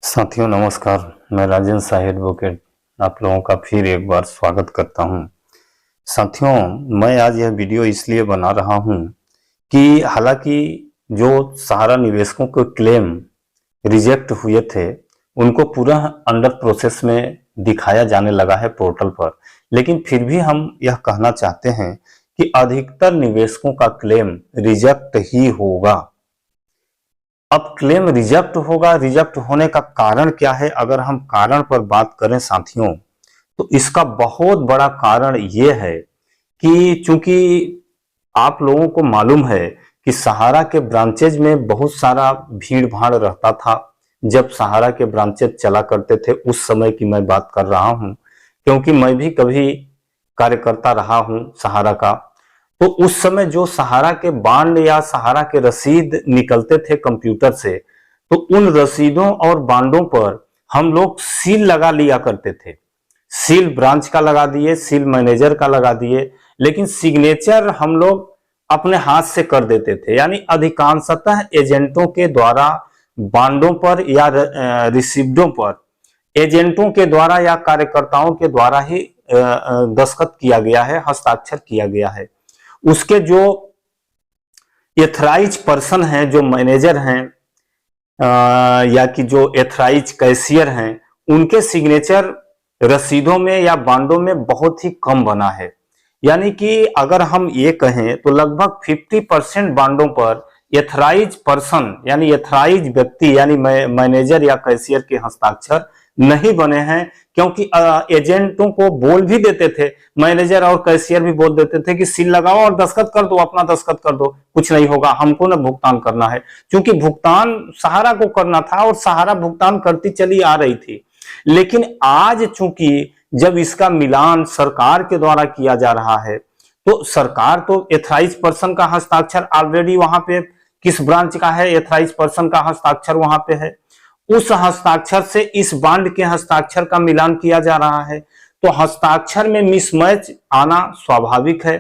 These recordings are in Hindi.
साथियों नमस्कार। मैं राजेंद्र शाही एडवोकेट आप लोगों का फिर एक बार स्वागत करता हूं। साथियों, मैं आज यह वीडियो इसलिए बना रहा हूं कि हालांकि जो सहारा निवेशकों के क्लेम रिजेक्ट हुए थे उनको पूरा अंडर प्रोसेस में दिखाया जाने लगा है पोर्टल पर, लेकिन फिर भी हम यह कहना चाहते हैं कि अधिकतर निवेशकों का क्लेम रिजेक्ट ही होगा। अब क्लेम रिजेक्ट होगा, रिजेक्ट होने का कारण क्या है? अगर हम कारण पर बात करें साथियों, तो इसका बहुत बड़ा कारण यह है कि चूंकि आप लोगों को मालूम है कि सहारा के ब्रांचेज में बहुत सारा भीड़ भाड़ रहता था। जब सहारा के ब्रांचेज चला करते थे उस समय की मैं बात कर रहा हूं, क्योंकि मैं भी कभी कार्यकर्ता रहा हूं सहारा का। तो उस समय जो सहारा के बांड या सहारा के रसीद निकलते थे कंप्यूटर से, तो उन रसीदों और बांडों पर हम लोग सील लगा लिया करते थे। सील ब्रांच का लगा दिए, सील मैनेजर का लगा दिए, लेकिन सिग्नेचर हम लोग अपने हाथ से कर देते थे। यानी अधिकांशतः एजेंटों के द्वारा बांडों पर या रिसीव्डों पर एजेंटों के द्वारा या कार्यकर्ताओं के द्वारा ही दस्तखत किया गया है, हस्ताक्षर किया गया है। उसके जो एथराइज पर्सन हैं, जो मैनेजर हैं या कि जो एथराइज कैशियर हैं, उनके सिग्नेचर रसीदों में या बांडों में बहुत ही कम बना है। यानी कि अगर हम ये कहें तो लगभग 50% बांडों पर एथराइज पर्सन यानी एथराइज व्यक्ति यानी मैनेजर या कैशियर के हस्ताक्षर नहीं बने हैं, क्योंकि एजेंटों को बोल भी देते थे, मैनेजर और कैशियर भी बोल देते थे कि सील लगाओ और दस्तखत कर दो, अपना दस्तखत कर दो, कुछ नहीं होगा, हमको ना भुगतान करना है। क्योंकि भुगतान सहारा को करना था और सहारा भुगतान करती चली आ रही थी। लेकिन आज चूंकि जब इसका मिलान सरकार के द्वारा किया जा रहा है, तो सरकार तो एथराइज पर्सन का हस्ताक्षर ऑलरेडी वहां पे किस ब्रांच का है, एथराइज पर्सन का हस्ताक्षर वहां पे है, उस हस्ताक्षर से इस बांड के हस्ताक्षर का मिलान किया जा रहा है। तो हस्ताक्षर में मिसमैच आना स्वाभाविक है,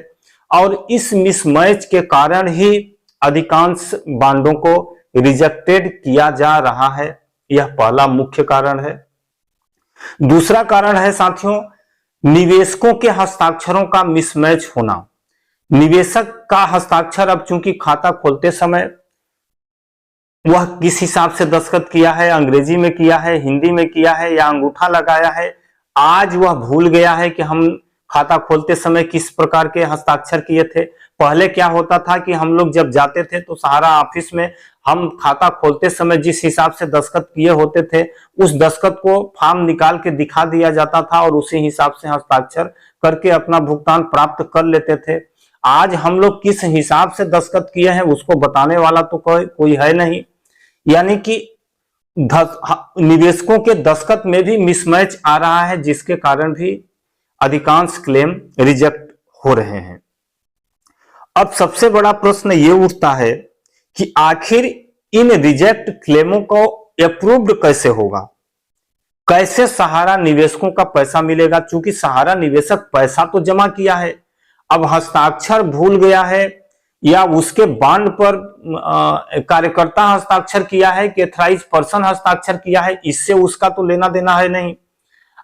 और इस मिसमैच के कारण ही अधिकांश बांडों को रिजेक्टेड किया जा रहा है। यह पहला मुख्य कारण है। दूसरा कारण है साथियों, निवेशकों के हस्ताक्षरों का मिसमैच होना। निवेशक का हस्ताक्षर अब चूंकि खाता खोलते समय वह किस हिसाब से दस्तखत किया है, अंग्रेजी में किया है, हिंदी में किया है या अंगूठा लगाया है, आज वह भूल गया है कि हम खाता खोलते समय किस प्रकार के हस्ताक्षर किए थे। पहले क्या होता था कि हम लोग जब जाते थे तो सहारा ऑफिस में हम खाता खोलते समय जिस हिसाब से दस्तखत किए होते थे, उस दस्तखत को फॉर्म निकाल के दिखा दिया जाता था और उसी हिसाब से हस्ताक्षर करके अपना भुगतान प्राप्त कर लेते थे। आज हम लोग किस हिसाब से दस्तखत किए हैं उसको बताने वाला तो कोई है नहीं। यानी कि निवेशकों के दस्तखत में भी मिसमैच आ रहा है, जिसके कारण भी अधिकांश क्लेम रिजेक्ट हो रहे हैं। अब सबसे बड़ा प्रश्न यह उठता है कि आखिर इन रिजेक्ट क्लेमों को अप्रूव्ड कैसे होगा, कैसे सहारा निवेशकों का पैसा मिलेगा? चूंकि सहारा निवेशक पैसा तो जमा किया है, अब हस्ताक्षर भूल गया है या उसके बांड पर कार्यकर्ता हस्ताक्षर किया है कि एथराइज पर्सन हस्ताक्षर किया है, इससे उसका तो लेना देना है नहीं।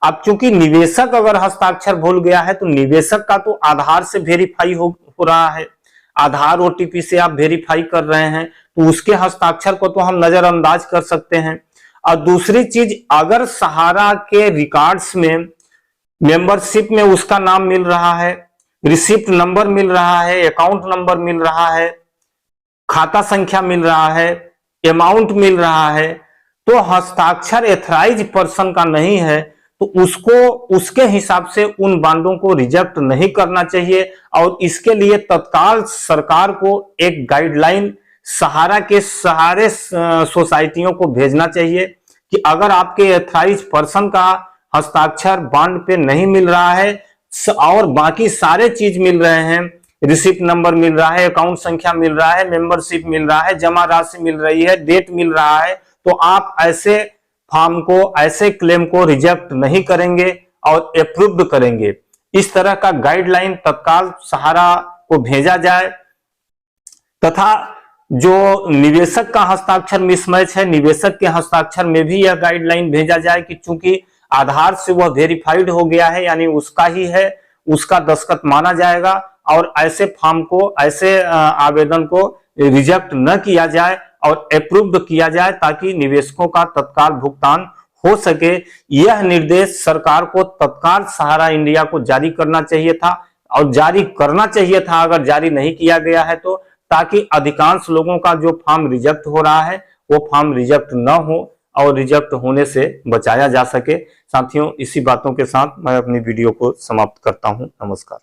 अब चूंकि निवेशक अगर हस्ताक्षर भूल गया है तो निवेशक का तो आधार से वेरीफाई हो रहा है, आधार ओटीपी से आप वेरीफाई कर रहे हैं, तो उसके हस्ताक्षर को तो हम नजरअंदाज कर सकते हैं। और दूसरी चीज, अगर सहारा के रिकॉर्ड्स में मेंबरशिप में उसका नाम मिल रहा है, रिसिप्ट नंबर मिल रहा है, अकाउंट नंबर मिल रहा है, खाता संख्या मिल रहा है, अमाउंट मिल रहा है, तो हस्ताक्षर एथराइज पर्सन का नहीं है, तो उसको उसके हिसाब से उन बांडों को रिजेक्ट नहीं करना चाहिए। और इसके लिए तत्काल सरकार को एक गाइडलाइन सहारा के सारे सोसाइटियों को भेजना चाहिए कि अगर आपके एथराइज पर्सन का हस्ताक्षर बांड पे नहीं मिल रहा है और बाकी सारे चीज मिल रहे हैं, रिसिप्ट नंबर मिल रहा है, अकाउंट संख्या मिल रहा है, मेंबरशिप मिल रहा है, जमा राशि मिल रही है, डेट मिल रहा है, तो आप ऐसे फॉर्म को, ऐसे क्लेम को रिजेक्ट नहीं करेंगे और अप्रूव्ड करेंगे। इस तरह का गाइडलाइन तत्काल सहारा को भेजा जाए। तथा जो निवेशक का हस्ताक्षर मिसमैच है, निवेशक के हस्ताक्षर में भी यह गाइडलाइन भेजा जाए कि चूंकि आधार से वह वेरीफाइड हो गया है, यानी उसका ही है, उसका दस्तखत माना जाएगा और ऐसे फॉर्म को, ऐसे आवेदन को रिजेक्ट न किया जाए और अप्रूव्ड किया जाए, ताकि निवेशकों का तत्काल भुगतान हो सके। यह निर्देश सरकार को तत्काल सहारा इंडिया को जारी करना चाहिए था, और जारी करना चाहिए था अगर जारी नहीं किया गया है तो, ताकि अधिकांश लोगों का जो फॉर्म रिजेक्ट हो रहा है वो फॉर्म रिजेक्ट न हो और रिजेक्ट होने से बचाया जा सके। साथियों, इसी बातों के साथ मैं अपनी वीडियो को समाप्त करता हूं। नमस्कार।